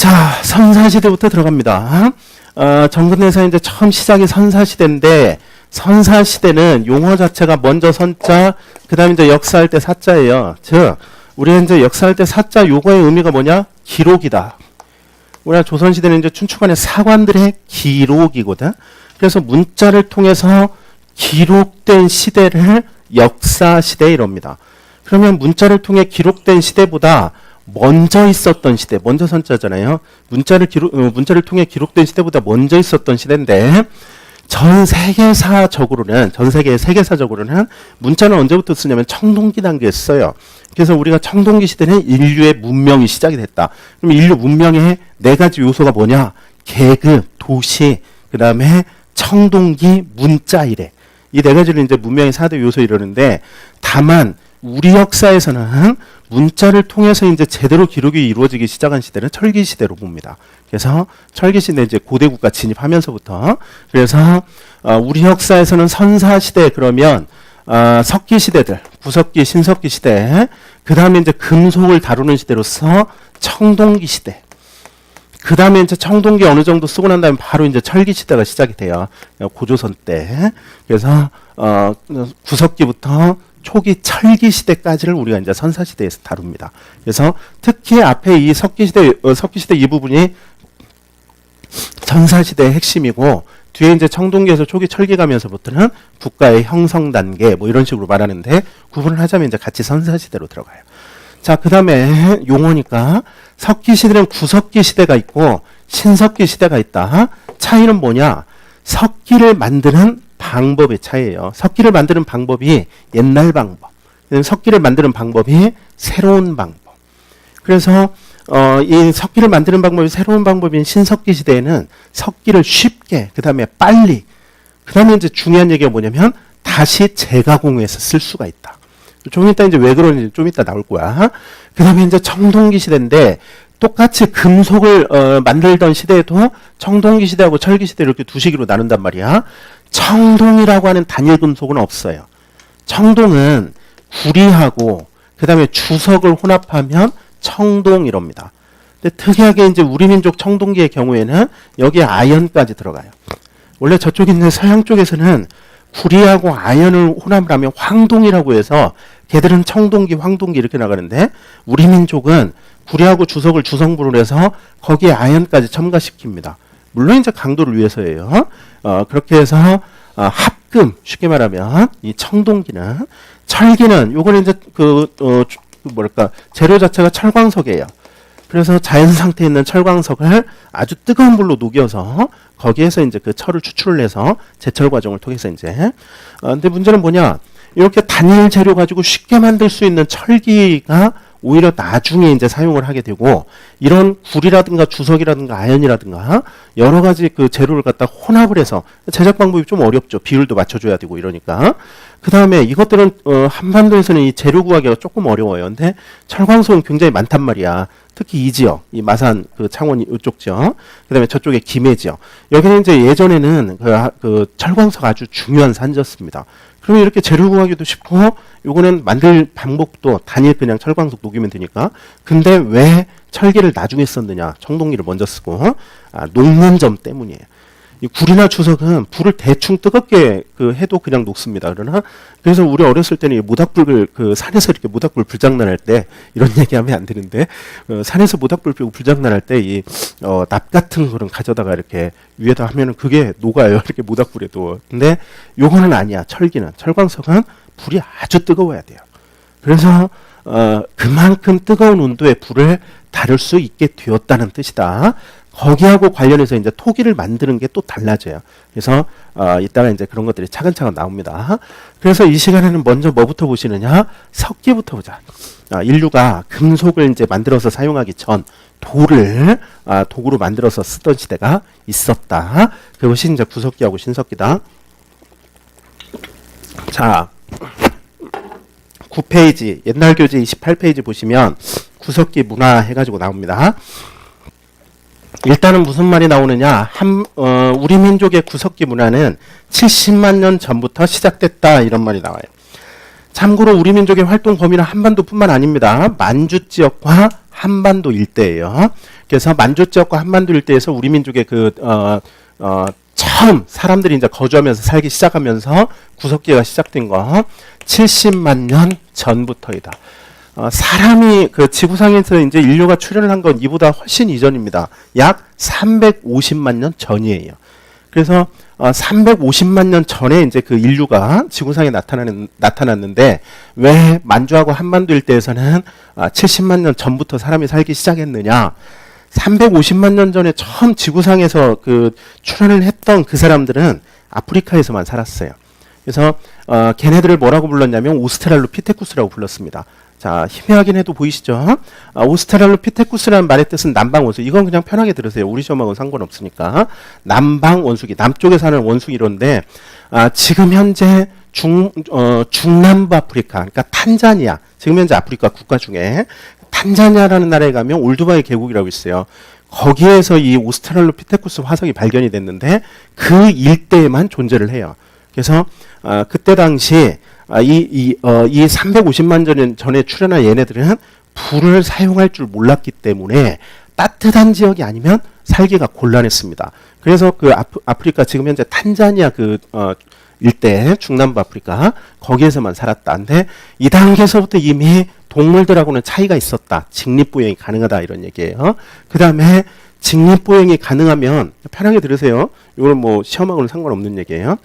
자, 선사시대부터 들어갑니다. 정근에서 이제 처음 시작이 선사시대인데, 선사시대는 용어 자체가 먼저 선자, 그 다음에 이제 역사할 때 사자예요. 즉, 우리가 이제 역사할 때 사자 요거의 의미가 뭐냐? 기록이다. 우리가 조선시대는 이제 춘추관의 사관들의 기록이거든. 그래서 문자를 통해서 기록된 시대를 역사시대 이럽니다. 그러면 문자를 통해 기록된 시대보다 먼저 있었던 시대, 먼저 선자잖아요. 문자를 통해 기록된 시대보다 먼저 있었던 시대인데, 전 세계사적으로는 문자는 언제부터 쓰냐면 청동기 단계에 써요. 그래서 우리가 청동기 시대는 인류의 문명이 시작이 됐다. 그럼 인류 문명의 네 가지 요소가 뭐냐? 계급, 도시, 그 다음에 청동기, 문자 이래. 이 네 가지를 이제 문명의 4대 요소 이러는데, 다만 우리 역사에서는 문자를 통해서 이제 제대로 기록이 이루어지기 시작한 시대는 철기 시대로 봅니다. 그래서 철기 시대 이제 고대 국가 진입하면서부터, 그래서 우리 역사에서는 선사 시대 그러면 석기 시대들, 구석기, 신석기 시대, 그 다음에 이제 금속을 다루는 시대로서 청동기 시대. 그 다음에 이제 청동기 어느 정도 쓰고 난 다음에 바로 이제 철기 시대가 시작이 돼요. 고조선 때. 그래서 구석기부터 초기 철기 시대까지를 우리가 이제 선사 시대에서 다룹니다. 그래서 특히 앞에 이 석기 시대 이 부분이 선사 시대의 핵심이고, 뒤에 이제 청동기에서 초기 철기 가면서부터는 국가의 형성 단계 뭐 이런 식으로 말하는데, 구분을 하자면 이제 같이 선사 시대로 들어가요. 자, 그 다음에 용어니까 석기 시대는 구석기 시대가 있고 신석기 시대가 있다. 차이는 뭐냐? 석기를 만드는 방법의 차이예요. 석기를 만드는 방법이 옛날 방법, 석기를 만드는 방법이 새로운 방법. 그래서 이 석기를 만드는 방법이 새로운 방법인 신석기 시대에는 석기를 쉽게, 그 다음에 빨리, 그 다음에 이제 중요한 얘기가 뭐냐면 다시 재가공해서 쓸 수가 있다. 좀 이따 이제 왜 그러는지 좀 이따 나올 거야. 그 다음에 이제 청동기 시대인데, 똑같이 금속을 만들던 시대에도 청동기 시대하고 철기 시대 이렇게 두 시기로 나눈단 말이야. 청동이라고 하는 단일 금속은 없어요. 청동은 구리하고 그 다음에 주석을 혼합하면 청동이랍니다. 근데 특이하게 이제 우리 민족 청동기의 경우에는 여기에 아연까지 들어가요. 원래 저쪽에 있는 서양 쪽에서는 구리하고 아연을 혼합을 하면 황동이라고 해서 걔들은 청동기, 황동기 이렇게 나가는데, 우리 민족은 구리하고 주석을 주성분을 해서 거기에 아연까지 첨가시킵니다. 물론 이제 강도를 위해서예요. 그렇게 해서 합금, 쉽게 말하면 이 청동기는, 철기는 요거는 이제 재료 자체가 철광석이에요. 그래서 자연 상태에 있는 철광석을 아주 뜨거운 물로 녹여서 거기에서 이제 그 철을 추출을 해서 제철 과정을 통해서 이제 근데 문제는 뭐냐? 이렇게 단일 재료 가지고 쉽게 만들 수 있는 철기가 오히려 나중에 이제 사용을 하게 되고, 이런 구리라든가 주석이라든가 아연이라든가 여러 가지 그 재료를 갖다 혼합을 해서 제작 방법이 좀 어렵죠. 비율도 맞춰줘야 되고 이러니까. 그 다음에 이것들은 한반도에서는 이 재료 구하기가 조금 어려워요. 근데 철광석은 굉장히 많단 말이야. 특히 이 지역, 이 마산, 그 창원 이쪽 지역, 그 다음에 저쪽에 김해 지역. 여기는 이제 예전에는 그 철광석 아주 중요한 산지였습니다. 그러면 이렇게 재료 구하기도 쉽고, 요거는 만들 방법도 단일 그냥 철광석 녹이면 되니까. 근데 왜 철기를 나중에 썼느냐? 청동기를 먼저 쓰고, 녹는 점 때문이에요. 이 구리나 주석은 불을 대충 뜨겁게 해도 그냥 녹습니다. 그래서 우리 어렸을 때는 모닥불 산에서 이렇게 모닥불 불장난할 때, 이런 얘기하면 안 되는데, 산에서 모닥불 피우고 불장난할 때 납 같은 거를 가져다가 이렇게 위에다 하면은 그게 녹아요. 이렇게 모닥불에도. 근데 요거는 아니야. 철광석은 불이 아주 뜨거워야 돼요. 그래서 그만큼 뜨거운 온도의 불을 다룰 수 있게 되었다는 뜻이다. 거기하고 관련해서 이제 토기를 만드는 게 또 달라져요. 그래서 이따가 이제 그런 것들이 차근차근 나옵니다. 그래서 이 시간에는 먼저 뭐부터 보시느냐? 석기부터 보자. 인류가 금속을 이제 만들어서 사용하기 전 돌을 도구로 만들어서 쓰던 시대가 있었다. 그것이 이제 구석기하고 신석기다. 자, 9페이지, 옛날 교재 28페이지 보시면 구석기 문화 해가지고 나옵니다. 일단은 무슨 말이 나오느냐? 우리 민족의 구석기 문화는 70만 년 전부터 시작됐다, 이런 말이 나와요. 참고로 우리 민족의 활동 범위는 한반도뿐만 아닙니다. 만주 지역과 한반도 일대예요. 그래서 만주 지역과 한반도 일대에서 우리 민족의 처음 사람들이 이제 거주하면서 살기 시작하면서 구석기가 시작된 거 70만 년 전부터이다. 사람이 그 지구상에서 이제 인류가 출현을 한 건 이보다 훨씬 이전입니다. 약 350만 년 전이에요. 그래서 350만 년 전에 이제 그 인류가 지구상에 나타났는데 왜 만주하고 한반도 일대에서는 70만 년 전부터 사람이 살기 시작했느냐? 350만 년 전에 처음 지구상에서 그 출현을 했던 그 사람들은 아프리카에서만 살았어요. 그래서 걔네들을 뭐라고 불렀냐면 오스트랄로피테쿠스라고 불렀습니다. 자, 희미하긴 해도 보이시죠? 오스트랄로피테쿠스라는 말의 뜻은 남방원숭이. 이건 그냥 편하게 들으세요. 우리 시험하고는 상관없으니까. 남방원숭이, 남쪽에 사는 원숭이론데 지금 현재 중남부 아프리카, 그러니까 탄자니아, 지금 현재 아프리카 국가 중에 탄자니아라는 나라에 가면 올드바이 계곡이라고 있어요. 거기에서 이 오스트랄로피테쿠스 화석이 발견이 됐는데 그 일대에만 존재를 해요. 그래서 그때 당시 이 350만 년 전에 출현한 얘네들은 불을 사용할 줄 몰랐기 때문에 따뜻한 지역이 아니면 살기가 곤란했습니다. 그래서 그 아프리카 지금 현재 탄자니아 일대 중남부 아프리카 거기에서만 살았다. 근데 이 단계에서부터 이미 동물들하고는 차이가 있었다. 직립보행이 가능하다 이런 얘기예요. 그 다음에 직립보행이 가능하면 편하게 들으세요. 이건 뭐 시험하고는 상관없는 얘기예요.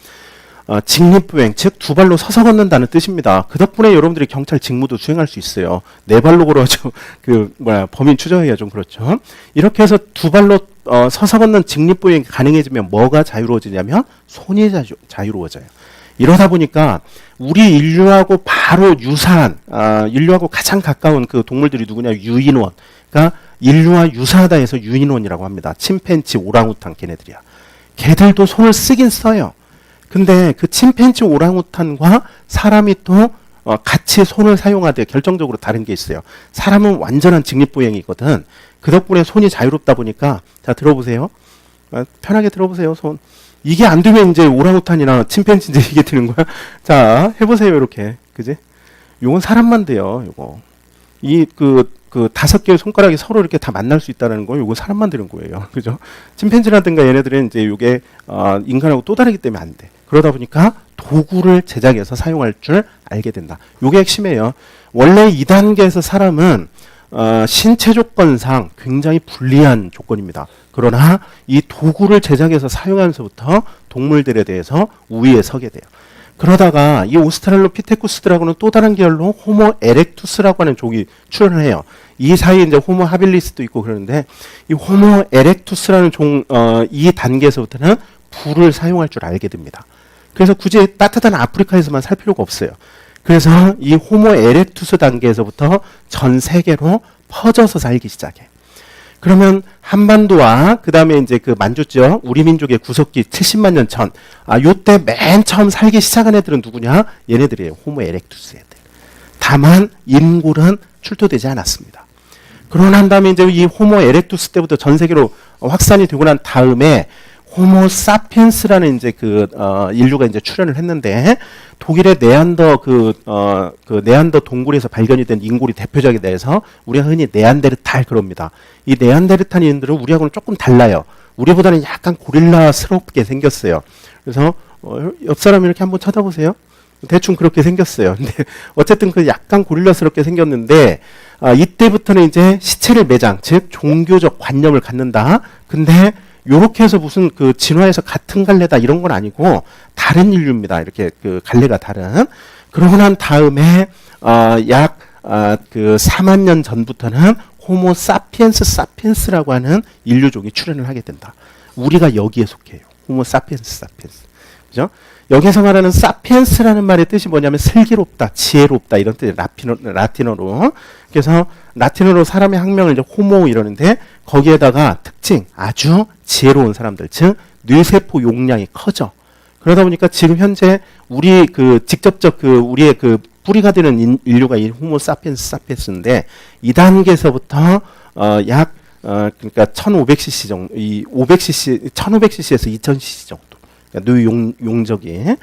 직립보행, 즉 두 발로 서서 걷는다는 뜻입니다. 그 덕분에 여러분들이 경찰 직무도 수행할 수 있어요. 네 발로 걸어가지고 범인 추적하기가 좀 그렇죠. 이렇게 해서 두 발로 서서 걷는 직립보행이 가능해지면 뭐가 자유로워지냐면 손이 자유로워져요. 이러다 보니까 우리 인류하고 바로 유사한 인류하고 가장 가까운 그 동물들이 누구냐? 유인원. 그러니까 인류와 유사하다 해서 유인원이라고 합니다. 침팬지, 오랑우탄 걔네들이야. 걔들도 손을 쓰긴 써요. 근데 그 침팬지 오랑우탄과 사람이 또 같이 손을 사용하되 결정적으로 다른 게 있어요. 사람은 완전한 직립보행이거든. 그 덕분에 손이 자유롭다 보니까 자 들어보세요. 편하게 들어보세요. 손. 이게 안 되면 이제 오랑우탄이나 침팬지 이제 이게 되는 거야. 자 해보세요. 이렇게 그지? 요건 사람만 돼요. 요거 그 5개의 손가락이 서로 이렇게 다 만날 수 있다는 거, 요거 사람만 되는 거예요. 그죠? 침팬지라든가 얘네들은 이제 요게, 인간하고 또 다르기 때문에 안 돼. 그러다 보니까 도구를 제작해서 사용할 줄 알게 된다. 요게 핵심이에요. 원래 2단계에서 사람은, 신체 조건상 굉장히 불리한 조건입니다. 그러나 이 도구를 제작해서 사용하면서부터 동물들에 대해서 우위에 서게 돼요. 그러다가 이 오스트랄로피테쿠스들하고는 또 다른 계열로 호모 에렉투스라고 하는 종이 출현을 해요. 이 사이에 이제 호모 하빌리스도 있고 그러는데 이 호모 에렉투스라는 이 단계에서부터는 불을 사용할 줄 알게 됩니다. 그래서 굳이 따뜻한 아프리카에서만 살 필요가 없어요. 그래서 이 호모 에렉투스 단계에서부터 전 세계로 퍼져서 살기 시작해. 그러면 한반도와 그 다음에 이제 그 만주 지역 우리 민족의 구석기 70만 년 전, 요때 맨 처음 살기 시작한 애들은 누구냐? 얘네들이에요. 호모 에렉투스 애들. 다만 인골은 출토되지 않았습니다. 그러고 난 다음에 이제 이 호모 에렉투스 때부터 전 세계로 확산이 되고 난 다음에 호모 사피엔스라는 이제 인류가 이제 출현을 했는데 독일의 네안더 네안더 동굴에서 발견이 된 인골이 대표적이 돼서 우리가 흔히 네안데르탈 그럽니다. 이 네안데르탈인들은 우리하고는 조금 달라요. 우리보다는 약간 고릴라스럽게 생겼어요. 그래서 옆 사람 이렇게 한번 쳐다보세요. 대충 그렇게 생겼어요. 근데 어쨌든 그 약간 고릴라스럽게 생겼는데 이때부터는 이제 시체를 매장, 즉 종교적 관념을 갖는다. 근데 요렇게 해서 무슨 그 진화에서 같은 갈래다 이런 건 아니고 다른 인류입니다. 이렇게 그 갈래가 다른. 그러고 난 다음에 약 4만 년 전부터는 호모 사피엔스라고 하는 인류종이 출현을 하게 된다. 우리가 여기에 속해요. 호모 사피엔스. 그죠? 여기서 말하는 사피엔스라는 말의 뜻이 뭐냐면 슬기롭다, 지혜롭다 이런 뜻이에요. 라틴어로. 그래서 라틴어로 사람의 학명을 이제 호모 이러는데 거기에다가 특징 아주 지혜로운 사람들, 즉 뇌세포 용량이 커져. 그러다 보니까 지금 현재 우리 직접적 우리의 뿌리가 되는 인류가 이 호모 사피엔스인데 이 단계에서부터 그러니까 1500cc 정도, 1500cc에서 2000cc 정도. 뇌용적이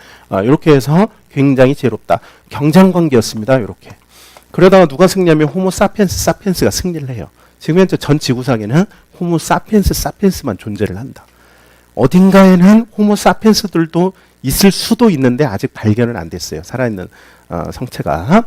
이렇게 해서 굉장히 지혜롭다. 경쟁관계였습니다. 이렇게. 그러다가 누가 승리하면 호모 사피엔스가 승리를 해요. 지금 현재 전 지구상에는 호모 사피엔스만 존재를 한다. 어딘가에는 호모 사피엔스들도 있을 수도 있는데 아직 발견은 안 됐어요. 살아있는 성체가.